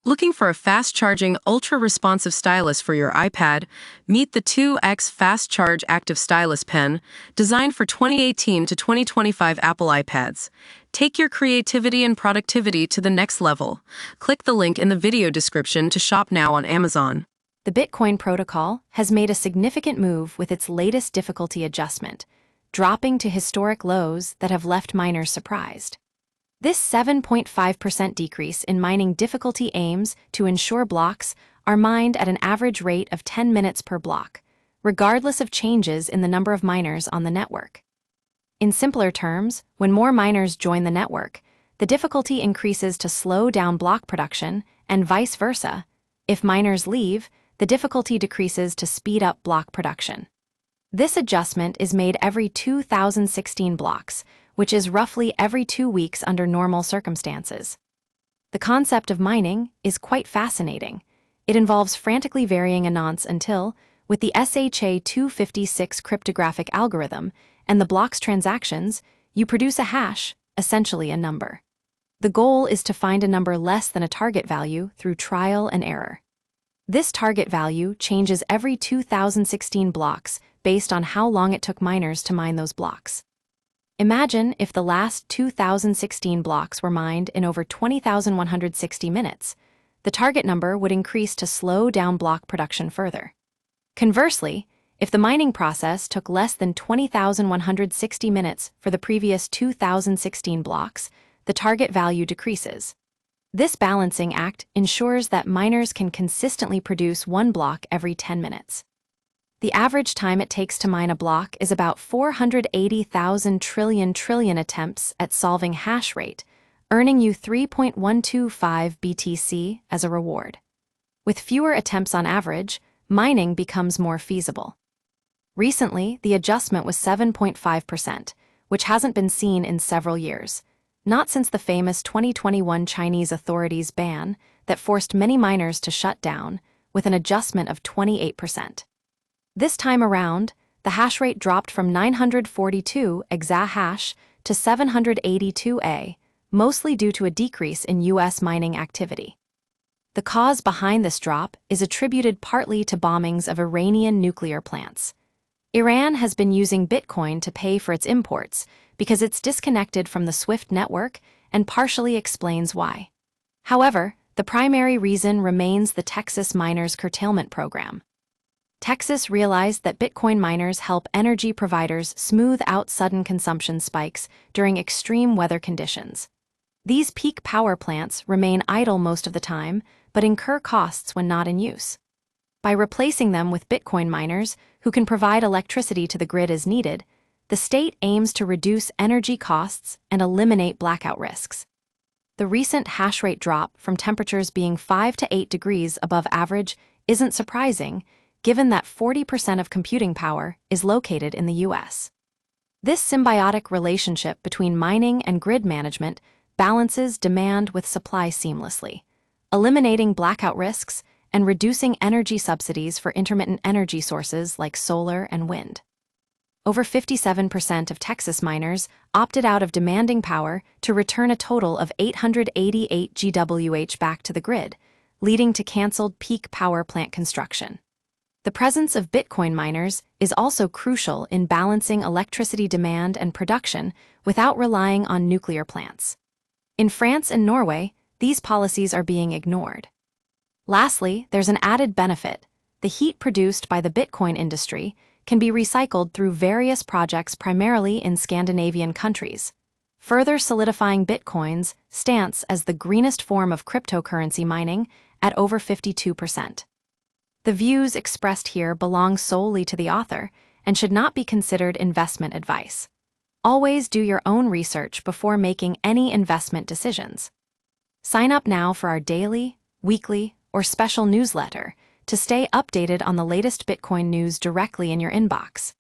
Looking for a fast-charging, ultra-responsive stylus for your iPad? Meet the 2X Fast Charge Active Stylus Pen, designed for 2018 to 2025 Apple iPads. Take your creativity and productivity to the next level. Click the link in the video description to shop now on Amazon. The Bitcoin protocol has made a significant move with its latest difficulty adjustment, dropping to historic lows that have left miners surprised. This 7.5% decrease in mining difficulty aims to ensure blocks are mined at an average rate of 10 minutes per block, regardless of changes in the number of miners on the network. In simpler terms, when more miners join the network, the difficulty increases to slow down block production, and vice versa. If miners leave, the difficulty decreases to speed up block production. This adjustment is made every 2016 blocks, which is roughly every 2 weeks under normal circumstances. The concept of mining is quite fascinating. It involves frantically varying a nonce until, with the SHA-256 cryptographic algorithm and the block's transactions, you produce a hash, essentially a number. The goal is to find a number less than a target value through trial and error. This target value changes every 2016 blocks based on how long it took miners to mine those blocks. Imagine if the last 2016 blocks were mined in over 20,160 minutes. The target number would increase to slow down block production further. Conversely, if the mining process took less than 20,160 minutes for the previous 2016 blocks, the target value decreases. This balancing act ensures that miners can consistently produce one block every 10 minutes. The average time it takes to mine a block is about 480,000 trillion attempts at solving hash rate, earning you 3.125 BTC as a reward. With fewer attempts on average, mining becomes more feasible. Recently, the adjustment was 7.5%, which hasn't been seen in several years, not since the famous 2021 Chinese authorities' ban that forced many miners to shut down, with an adjustment of 28%. This time around, the hash rate dropped from 942 exahash to 782 mostly due to a decrease in U.S. mining activity. The cause behind this drop is attributed partly to bombings of Iranian nuclear plants. Iran has been using Bitcoin to pay for its imports because it's disconnected from the SWIFT network and partially explains why. However, the primary reason remains the Texas miners' curtailment program. Texas realized that Bitcoin miners help energy providers smooth out sudden consumption spikes during extreme weather conditions. These peak power plants remain idle most of the time, but incur costs when not in use. By replacing them with Bitcoin miners who can provide electricity to the grid as needed, the state aims to reduce energy costs and eliminate blackout risks. The recent hash rate drop from temperatures being 5 to 8 degrees above average isn't surprising, given that 40% of computing power is located in the U.S. This symbiotic relationship between mining and grid management balances demand with supply seamlessly, eliminating blackout risks and reducing energy subsidies for intermittent energy sources like solar and wind. Over 57% of Texas miners opted out of demanding power to return a total of 888 GWh back to the grid, leading to canceled peak power plant construction. The presence of Bitcoin miners is also crucial in balancing electricity demand and production without relying on nuclear plants. In France and Norway, these policies are being ignored. Lastly, there's an added benefit. The heat produced by the Bitcoin industry can be recycled through various projects primarily in Scandinavian countries, further solidifying Bitcoin's stance as the greenest form of cryptocurrency mining at over 52%. The views expressed here belong solely to the author and should not be considered investment advice. Always do your own research before making any investment decisions. Sign up now for our daily, weekly, or special newsletter to stay updated on the latest Bitcoin news directly in your inbox.